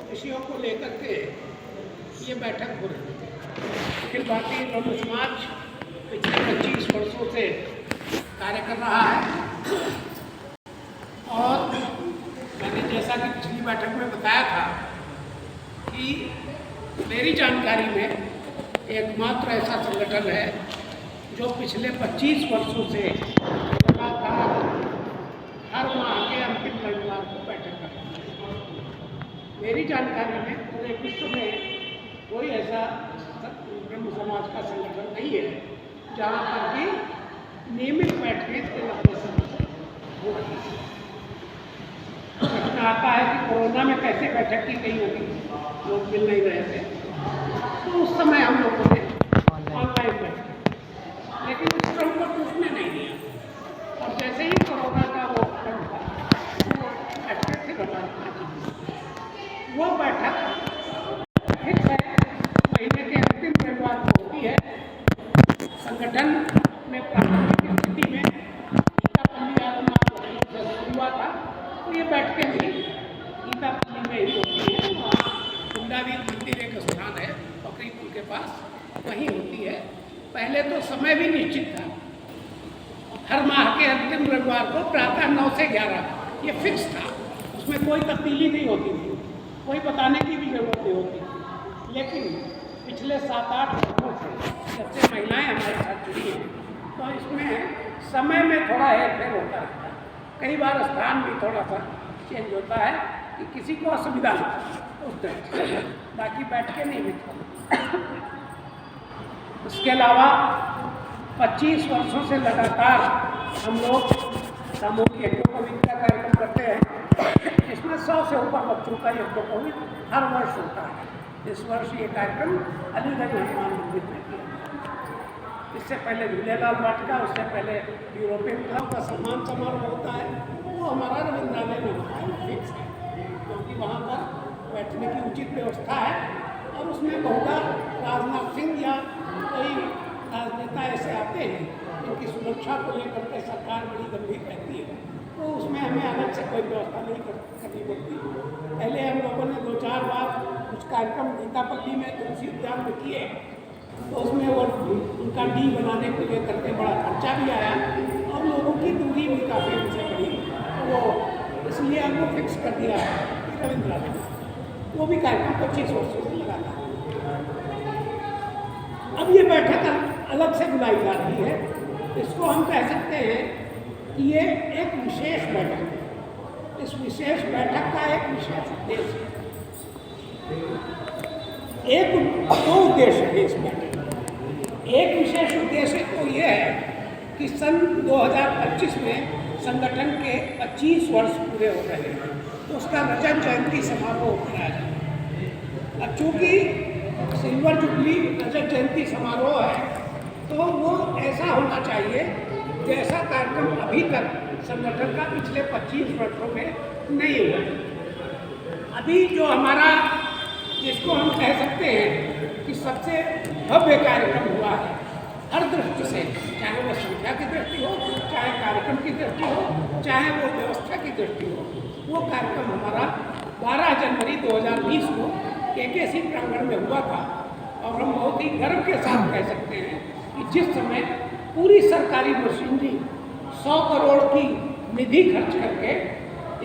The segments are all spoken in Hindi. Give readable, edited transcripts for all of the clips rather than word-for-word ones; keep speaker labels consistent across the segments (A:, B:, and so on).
A: विषयों को लेकर के ये बैठक हो रही है। अखिल भारतीय ब्रह्म समाज पिछले 25 वर्षों से कार्य कर रहा है और मैंने जैसा कि पिछली बैठक में बताया था कि मेरी जानकारी में एकमात्र ऐसा संगठन है जो पिछले 25 वर्षों से लगातार हर माह के अंतिम रविवार को बैठक कर रहा है। मेरी जानकारी में पूरे विश्व में कोई ऐसा ब्रह्म समाज का संगठन नहीं है जहाँ पर भी नियमित बैठकें हो रही है। प्रश्न आता है कि कोरोना में कैसे बैठक की गई होगी, लोग मिल नहीं रहे थे, तो उस समय हम लोगों ने ऑनलाइन बैठक, लेकिन उस पर हमको पूछने नहीं दिया और जैसे ही कोरोना का वो वो बैठक फिर महीने के अंतिम रविवार को होती है। संगठन में प्रारंभिक स्थिति में हुआ था, तो ये बैठकें भी गीतापल्ली में ही होती है। वहाँ कुंडावीर मंदिर एक स्थान है बकरी पुल के पास, वहीं होती है। पहले तो समय भी निश्चित था, हर माह के अंतिम रविवार को प्रातः 9 से 11 ये फिक्स था, उसमें कोई तब्दीली नहीं होती थी, कोई बताने की भी जरूरत नहीं होती थी। लेकिन पिछले 7-8 वर्षों से जब से महिलाएं हमारे साथ जुड़ी हैं, तो इसमें समय में थोड़ा हेरफेर होता रहता है। कई बार स्थान भी थोड़ा सा चेंज होता है कि किसी को असुविधा हो, उस तरह बाकी बैठ के नहीं बिठा। उसके अलावा 25 वर्षों से लगातार हम लोग सामूहिक यज्ञोपवीत का कार्यक्रम करते हैं। इसमें 100 से ऊपर बच्चों का यज्ञोपवीत हर वर्ष होता है। इस वर्ष ये कार्यक्रम अलीगढ़ हनुमान मंदिर में किया। इससे पहले झूलेलाल वाटिका, उससे पहले यूरोपियन क्लब का सम्मान समारोह होता है, वो हमारा रविंद्रालय में होता है, फिक्स है, क्योंकि वहाँ पर बैठने की उचित व्यवस्था है। और उसमें बहुधा राजनाथ सिंह या कोई राजनेता ऐसे आते हैं जिनकी सुरक्षा को लेकर के सरकार बड़ी गंभीर रहती है, तो उसमें हमें अलग से कोई व्यवस्था नहीं करनी पड़ती। पहले हम लोगों ने 2-4 बार कुछ कार्यक्रम गीतापल्ली में तुलसी उद्यान में किए, तो उसमें वो उनका डी बनाने को लेकर के बड़ा खर्चा भी आया और लोगों की दूरी भी काफ़ी उनसे बढ़ी, वो इसलिए हमको फिक्स कर दिया है रविंद्रालय में। वो भी कार्यक्रम 25 वर्षों से लगा था। अब ये बैठक अलग से बुलाई जा रही है, इसको हम कह सकते हैं कि ये एक विशेष बैठक है। इस विशेष बैठक का एक विशेष उद्देश्य है, दो उद्देश्य है इस बैठक में। एक विशेष उद्देश्य तो ये है कि सन 2025 में संगठन के 25 वर्ष पूरे हो रहे हैं, तो उसका रजत जयंती समारोह कराया जाए। अब चूँकि सिल्वर जुबली रजत जयंती समारोह है, तो वो ऐसा होना चाहिए जैसा कार्यक्रम अभी तक संगठन का पिछले 25 वर्षों में नहीं हुआ। अभी जो हमारा, जिसको हम कह सकते हैं कि सबसे भव्य कार्यक्रम हुआ है हर दृष्टि से, चाहे वो संख्या की दृष्टि हो, चाहे कार्यक्रम की दृष्टि हो, चाहे वो व्यवस्था की दृष्टि हो, वो कार्यक्रम हमारा 12 जनवरी 2020 को केकेसी प्रांगण में हुआ था। और हम बहुत ही गर्व के साथ कह सकते हैं कि जिस समय पूरी सरकारी मशीनरी 100 करोड़ की निधि खर्च करके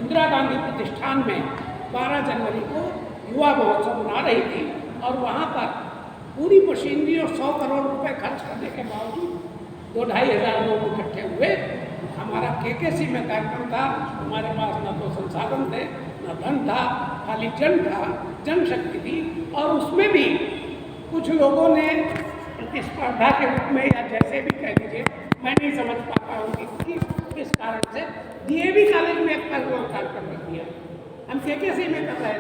A: इंदिरा गांधी प्रतिष्ठान में 12 जनवरी को युवा महोत्सव मना रही थी, और वहाँ पर पूरी मशीनरी और 100 करोड़ रुपए खर्च करने के बावजूद 2-2.5 हज़ार लोग इकट्ठे हुए। हमारा केकेसी में कार्यक्रम था, हमारे पास न तो संसाधन थे, न धन था, खाली जन था, जनशक्ति थी। और उसमें भी कुछ लोगों ने प्रतिस्पर्धा के रूप में, या जैसे भी कह दीजिए, मैं नहीं समझ पाता हूँ कि किस कारण से DAV कॉलेज में एक कार्यक्रम रख दिया। हम केकेसी में कर रहे थे।